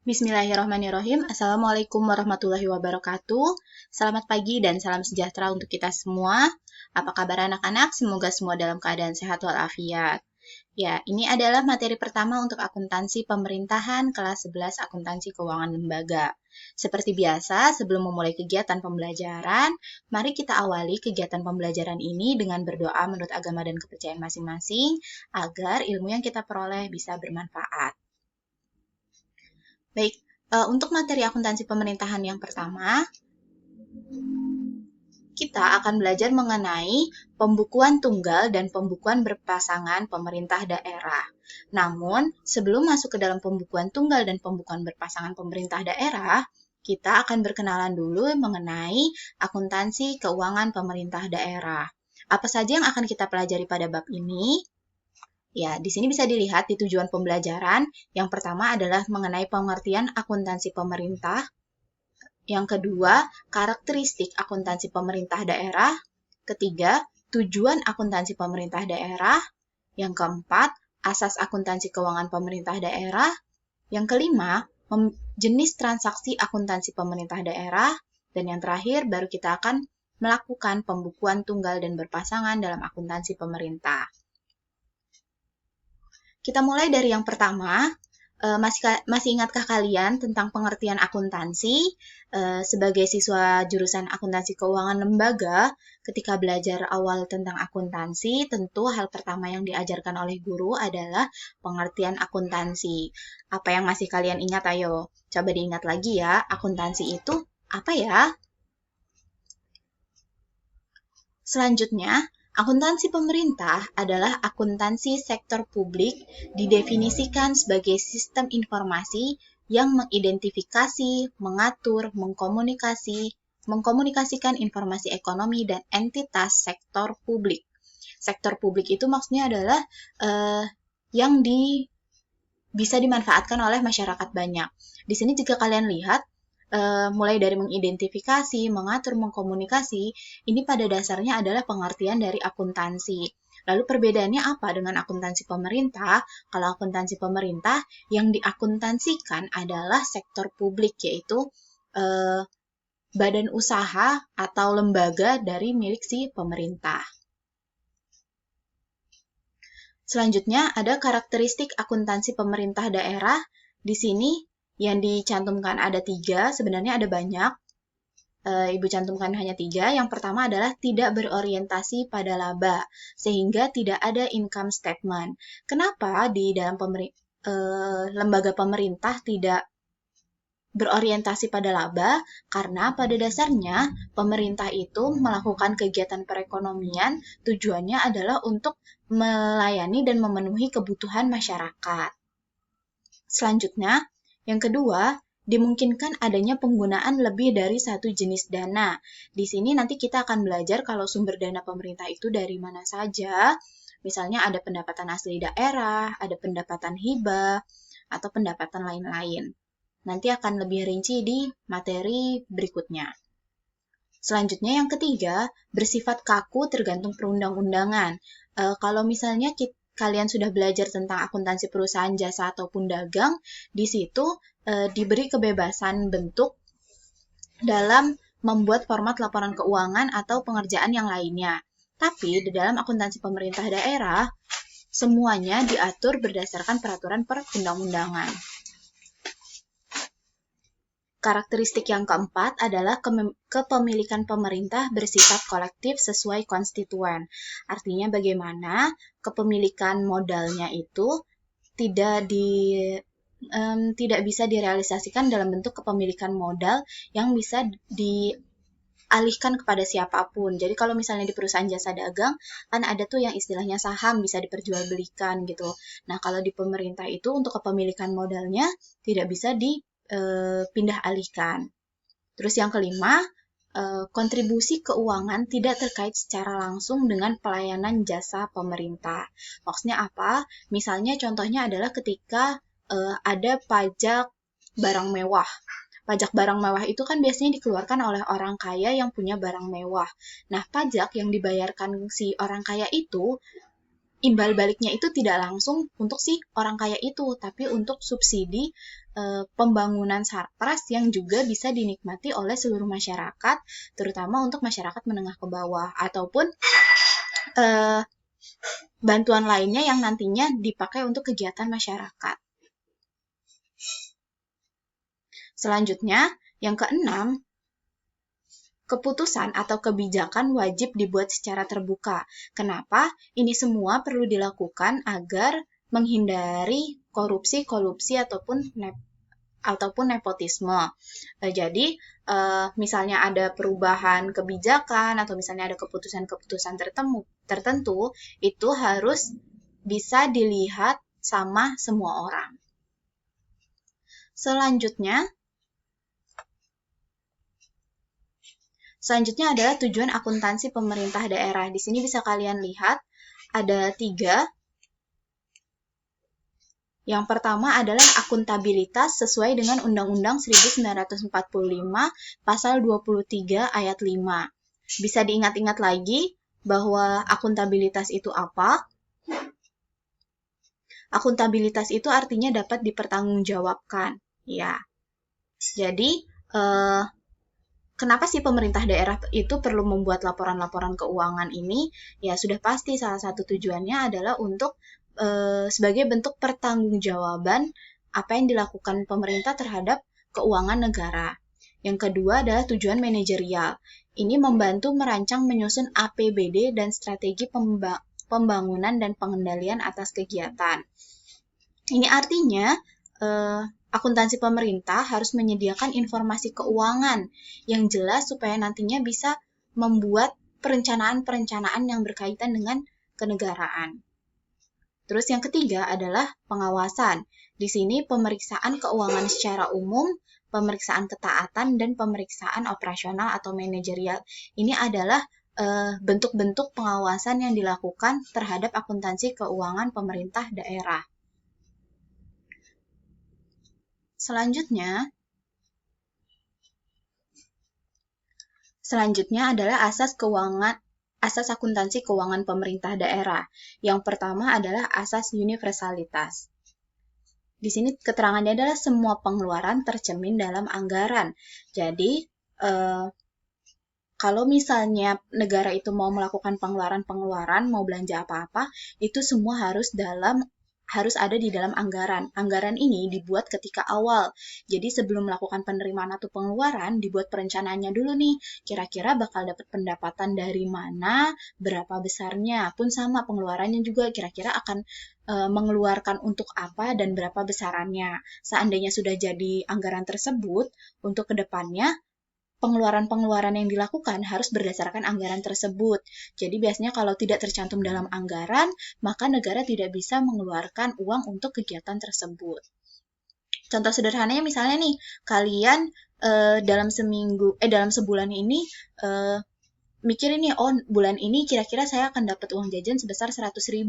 Bismillahirrahmanirrahim. Assalamualaikum warahmatullahi wabarakatuh. Selamat pagi dan salam sejahtera untuk kita semua. Apa kabar anak-anak? Semoga semua dalam keadaan sehat walafiat. Ya, ini adalah materi pertama untuk akuntansi pemerintahan kelas 11 akuntansi keuangan lembaga. Seperti biasa, sebelum memulai kegiatan pembelajaran, mari kita awali kegiatan pembelajaran ini dengan berdoa menurut agama dan kepercayaan masing-masing agar ilmu yang kita peroleh bisa bermanfaat. Baik, untuk materi akuntansi pemerintahan yang pertama, kita akan belajar mengenai pembukuan tunggal dan pembukuan berpasangan pemerintah daerah. Namun, sebelum masuk ke dalam pembukuan tunggal dan pembukuan berpasangan pemerintah daerah, kita akan berkenalan dulu mengenai akuntansi keuangan pemerintah daerah. Apa saja yang akan kita pelajari pada bab ini? Ya, di sini bisa dilihat di tujuan pembelajaran. Yang pertama adalah mengenai pengertian akuntansi pemerintah. Yang kedua, karakteristik akuntansi pemerintah daerah. Ketiga, tujuan akuntansi pemerintah daerah. Yang keempat, asas akuntansi keuangan pemerintah daerah. Yang kelima, jenis transaksi akuntansi pemerintah daerah. Dan yang terakhir, baru kita akan melakukan pembukuan tunggal dan berpasangan dalam akuntansi pemerintah. Kita mulai dari yang pertama. Masih ingatkah kalian tentang pengertian akuntansi? Sebagai siswa jurusan akuntansi keuangan lembaga, ketika belajar awal tentang akuntansi, tentu hal pertama yang diajarkan oleh guru adalah pengertian akuntansi. Apa yang masih kalian ingat? Ayo, coba diingat lagi ya. Akuntansi itu apa ya? Selanjutnya, akuntansi pemerintah adalah akuntansi sektor publik didefinisikan sebagai sistem informasi yang mengidentifikasi, mengatur, mengkomunikasikan informasi ekonomi dan entitas sektor publik. Sektor publik itu maksudnya adalah yang bisa dimanfaatkan oleh masyarakat banyak. Di sini jika kalian lihat, mulai dari mengidentifikasi, mengatur, mengkomunikasi, ini pada dasarnya adalah pengertian dari akuntansi. Lalu perbedaannya apa dengan akuntansi pemerintah? Kalau akuntansi pemerintah, yang diakuntansikan adalah sektor publik, yaitu badan usaha atau lembaga dari milik si pemerintah. Selanjutnya, ada karakteristik akuntansi pemerintah daerah. Di sini yang dicantumkan ada 3, sebenarnya ada banyak. Ibu cantumkan hanya 3. Yang pertama adalah tidak berorientasi pada laba, sehingga tidak ada income statement. Kenapa di dalam lembaga pemerintah tidak berorientasi pada laba? Karena pada dasarnya pemerintah itu melakukan kegiatan perekonomian, tujuannya adalah untuk melayani dan memenuhi kebutuhan masyarakat. Selanjutnya, yang kedua, dimungkinkan adanya penggunaan lebih dari satu jenis dana. Di sini nanti kita akan belajar kalau sumber dana pemerintah itu dari mana saja. Misalnya ada pendapatan asli daerah, ada pendapatan hibah, atau pendapatan lain-lain. Nanti akan lebih rinci di materi berikutnya. Selanjutnya yang ketiga, bersifat kaku tergantung perundang-undangan. Kalau misalnya kalian sudah belajar tentang akuntansi perusahaan, jasa, ataupun dagang, di situ diberi kebebasan bentuk dalam membuat format laporan keuangan atau pengerjaan yang lainnya. Tapi di dalam akuntansi pemerintah daerah, semuanya diatur berdasarkan peraturan perundang-undangan. Karakteristik yang keempat adalah kepemilikan pemerintah bersifat kolektif sesuai konstituen. Artinya bagaimana kepemilikan modalnya itu tidak bisa direalisasikan dalam bentuk kepemilikan modal yang bisa dialihkan kepada siapapun. Jadi kalau misalnya di perusahaan jasa dagang, kan ada tuh yang istilahnya saham bisa diperjualbelikan gitu. Nah, kalau di pemerintah itu untuk kepemilikan modalnya tidak bisa dipindah alihkan. Terus yang kelima, kontribusi keuangan tidak terkait secara langsung dengan pelayanan jasa pemerintah. Maksudnya apa? Misalnya contohnya adalah ketika ada pajak barang mewah. Pajak barang mewah itu kan biasanya dikeluarkan oleh orang kaya yang punya barang mewah. Nah, pajak yang dibayarkan si orang kaya itu, imbal baliknya itu tidak langsung untuk si orang kaya itu, tapi untuk subsidi pembangunan sarpras yang juga bisa dinikmati oleh seluruh masyarakat, terutama untuk masyarakat menengah ke bawah, ataupun bantuan lainnya yang nantinya dipakai untuk kegiatan masyarakat. Selanjutnya, yang keenam, keputusan atau kebijakan wajib dibuat secara terbuka. Kenapa? Ini semua perlu dilakukan agar menghindari korupsi ataupun nepotisme. Jadi, misalnya ada perubahan kebijakan atau misalnya ada keputusan-keputusan tertentu, itu harus bisa dilihat sama semua orang. Selanjutnya adalah tujuan akuntansi pemerintah daerah. Di sini bisa kalian lihat ada 3. Yang pertama adalah akuntabilitas sesuai dengan Undang-Undang 1945 Pasal 23 Ayat 5. Bisa diingat-ingat lagi bahwa akuntabilitas itu apa? Akuntabilitas itu artinya dapat dipertanggungjawabkan. Ya. Jadi, kenapa sih pemerintah daerah itu perlu membuat laporan-laporan keuangan ini? Ya, sudah pasti salah satu tujuannya adalah untuk sebagai bentuk pertanggungjawaban apa yang dilakukan pemerintah terhadap keuangan negara. Yang kedua adalah tujuan manajerial. Ini membantu merancang menyusun APBD dan strategi pembangunan dan pengendalian atas kegiatan. Ini artinya akuntansi pemerintah harus menyediakan informasi keuangan yang jelas supaya nantinya bisa membuat perencanaan-perencanaan yang berkaitan dengan kenegaraan. Terus yang ketiga adalah pengawasan. Di sini pemeriksaan keuangan secara umum, pemeriksaan ketaatan, dan pemeriksaan operasional atau manajerial. Ini adalah bentuk-bentuk pengawasan yang dilakukan terhadap akuntansi keuangan pemerintah daerah. Selanjutnya adalah asas akuntansi keuangan pemerintah daerah. Yang pertama adalah asas universalitas. Di sini keterangannya adalah semua pengeluaran tercermin dalam anggaran. Jadi, kalau misalnya negara itu mau melakukan pengeluaran, mau belanja apa-apa, itu semua harus ada di dalam anggaran. Anggaran ini dibuat ketika awal. Jadi sebelum melakukan penerimaan atau pengeluaran, dibuat perencanaannya dulu nih. Kira-kira bakal dapat pendapatan dari mana, berapa besarnya. Pun sama pengeluarannya juga kira-kira akan mengeluarkan untuk apa dan berapa besarannya. Seandainya sudah jadi anggaran tersebut, untuk kedepannya pengeluaran-pengeluaran yang dilakukan harus berdasarkan anggaran tersebut. Jadi biasanya kalau tidak tercantum dalam anggaran, maka negara tidak bisa mengeluarkan uang untuk kegiatan tersebut. Contoh sederhananya misalnya nih, kalian dalam sebulan ini mikirin nih, oh bulan ini kira-kira saya akan dapat uang jajan sebesar 100.000.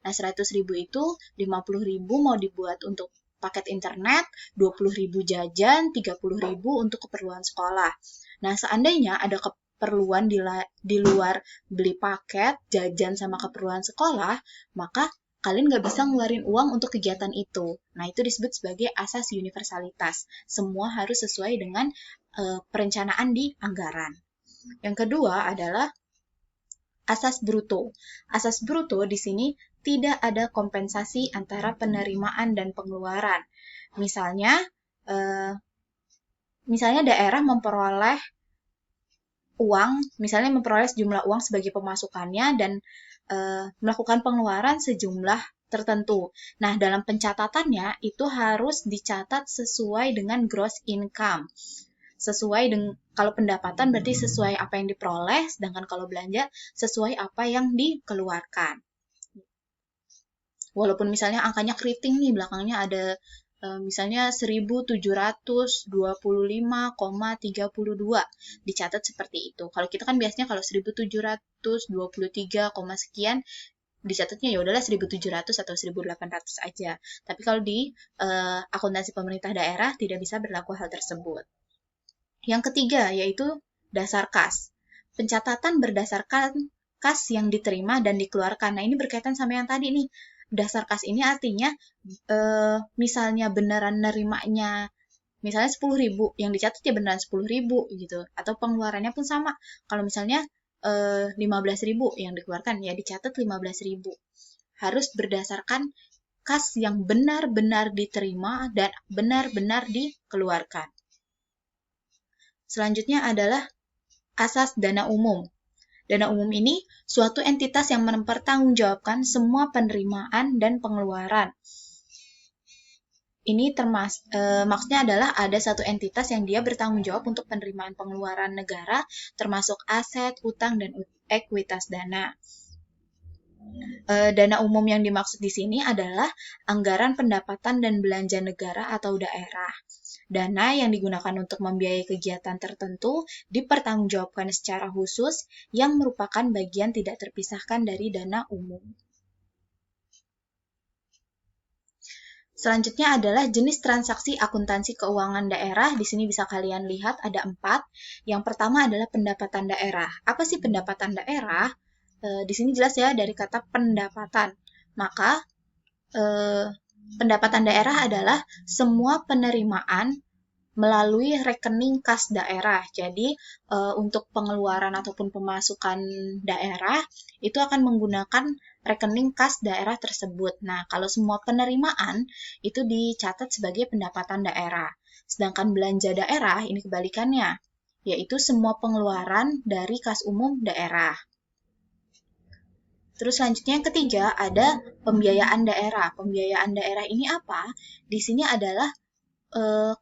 Nah 100.000 itu 50.000 mau dibuat untuk paket internet, 20.000 jajan, 30.000 untuk keperluan sekolah. Nah, seandainya ada keperluan di luar beli paket, jajan sama keperluan sekolah, maka kalian nggak bisa ngeluarin uang untuk kegiatan itu. Nah, itu disebut sebagai asas universalitas. Semua harus sesuai dengan perencanaan di anggaran. Yang kedua adalah asas bruto. Asas bruto di sini tidak ada kompensasi antara penerimaan dan pengeluaran. Misalnya daerah memperoleh sejumlah uang sebagai pemasukannya dan melakukan pengeluaran sejumlah tertentu. Nah, dalam pencatatannya itu harus dicatat sesuai dengan gross income. Kalau pendapatan berarti sesuai apa yang diperoleh, sedangkan kalau belanja sesuai apa yang dikeluarkan. Walaupun misalnya angkanya keriting nih, belakangnya ada misalnya 1.725,32 dicatat seperti itu. Kalau kita kan biasanya kalau 1.723, sekian dicatatnya ya udahlah 1.700 atau 1.800 aja. Tapi kalau di akuntansi pemerintah daerah tidak bisa berlaku hal tersebut. Yang ketiga yaitu dasar kas. Pencatatan berdasarkan kas yang diterima dan dikeluarkan. Nah, ini berkaitan sama yang tadi nih. dasar kas ini artinya misalnya beneran nerimanya misalnya 10.000, yang dicatat ya beneran 10.000 gitu. Atau pengeluarannya pun sama. Kalau misalnya 15.000 yang dikeluarkan, ya dicatat 15.000. Harus berdasarkan kas yang benar-benar diterima dan benar-benar dikeluarkan. Selanjutnya adalah asas dana umum. Dana umum ini suatu entitas yang mempertanggungjawabkan semua penerimaan dan pengeluaran. Ini maksudnya adalah ada satu entitas yang dia bertanggung jawab untuk penerimaan pengeluaran negara, termasuk aset, utang, dan ekuitas dana. Dana umum yang dimaksud di sini adalah anggaran pendapatan dan belanja negara atau daerah. Dana yang digunakan untuk membiayai kegiatan tertentu dipertanggungjawabkan secara khusus yang merupakan bagian tidak terpisahkan dari dana umum. Selanjutnya adalah jenis transaksi akuntansi keuangan daerah. Di sini bisa kalian lihat ada 4. Yang pertama adalah pendapatan daerah. Apa sih pendapatan daerah? Di sini jelas ya dari kata pendapatan. Maka pendapatan daerah adalah semua penerimaan melalui rekening kas daerah. Jadi, untuk pengeluaran ataupun pemasukan daerah, itu akan menggunakan rekening kas daerah tersebut. Nah, kalau semua penerimaan, itu dicatat sebagai pendapatan daerah. Sedangkan belanja daerah, ini kebalikannya, yaitu semua pengeluaran dari kas umum daerah. Terus selanjutnya yang ketiga, ada pembiayaan daerah. Pembiayaan daerah ini apa? Di sini adalah,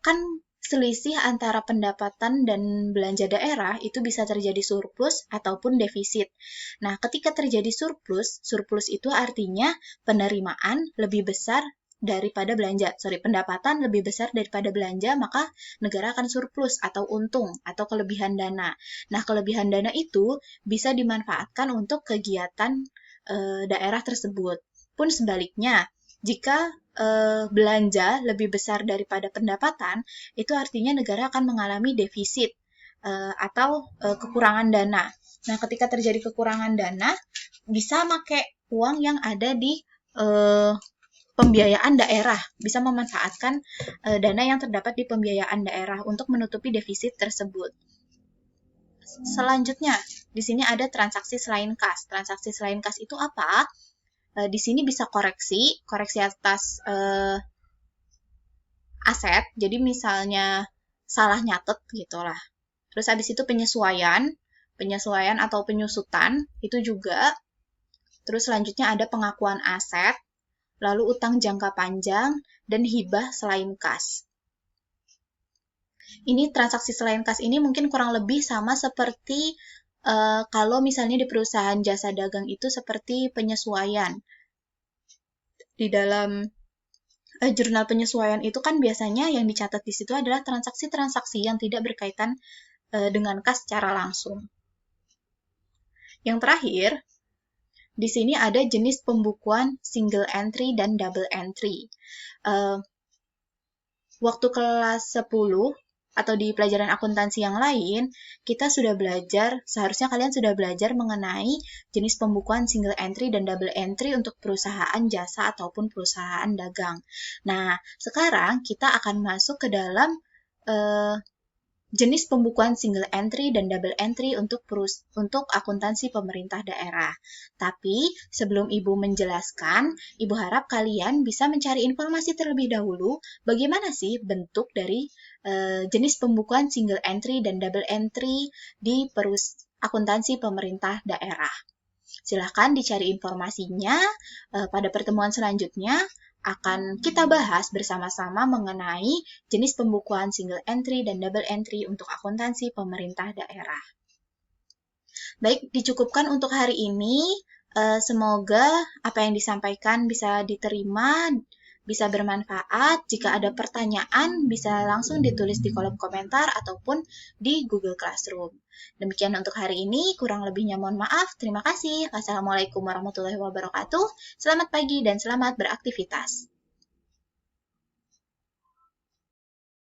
kan selisih antara pendapatan dan belanja daerah itu bisa terjadi surplus ataupun defisit. Nah, ketika terjadi surplus itu artinya penerimaan lebih besar daripada belanja. Pendapatan lebih besar daripada belanja, maka negara akan surplus atau untung atau kelebihan dana. Nah, kelebihan dana itu bisa dimanfaatkan untuk kegiatan daerah tersebut. Pun sebaliknya, jika belanja lebih besar daripada pendapatan, itu artinya negara akan mengalami defisit atau kekurangan dana. Nah, ketika terjadi kekurangan dana, bisa pakai uang yang ada di pembiayaan daerah, bisa memanfaatkan dana yang terdapat di pembiayaan daerah untuk menutupi defisit tersebut. Selanjutnya, di sini ada transaksi selain kas. Transaksi selain kas itu apa? Di sini bisa koreksi atas aset. Jadi misalnya salah nyatet gitulah. Terus habis itu penyesuaian atau penyusutan itu juga. Terus selanjutnya ada pengakuan aset, lalu utang jangka panjang dan hibah selain kas. Ini transaksi selain kas ini mungkin kurang lebih sama seperti kalau misalnya di perusahaan jasa dagang itu seperti penyesuaian. Di dalam jurnal penyesuaian itu kan biasanya yang dicatat di situ adalah transaksi-transaksi yang tidak berkaitan dengan kas secara langsung. Yang terakhir, di sini ada jenis pembukuan single entry dan double entry. Waktu kelas 10 atau di pelajaran akuntansi yang lain, kita sudah belajar, seharusnya kalian sudah belajar mengenai jenis pembukuan single entry dan double entry untuk perusahaan jasa ataupun perusahaan dagang. Nah, sekarang kita akan masuk ke dalam jenis pembukuan single entry dan double entry untuk akuntansi pemerintah daerah. Tapi, sebelum Ibu menjelaskan, Ibu harap kalian bisa mencari informasi terlebih dahulu bagaimana sih bentuk dari jenis pembukuan single entry dan double entry di akuntansi pemerintah daerah. Silahkan dicari informasinya. Pada pertemuan selanjutnya akan kita bahas bersama-sama mengenai jenis pembukuan single entry dan double entry untuk akuntansi pemerintah daerah. Baik, dicukupkan untuk hari ini. Semoga apa yang disampaikan bisa diterima, bisa bermanfaat. Jika ada pertanyaan, bisa langsung ditulis di kolom komentar ataupun di Google Classroom. Demikian untuk hari ini, kurang lebihnya mohon maaf. Terima kasih. Wassalamualaikum warahmatullahi wabarakatuh. Selamat pagi dan selamat beraktivitas.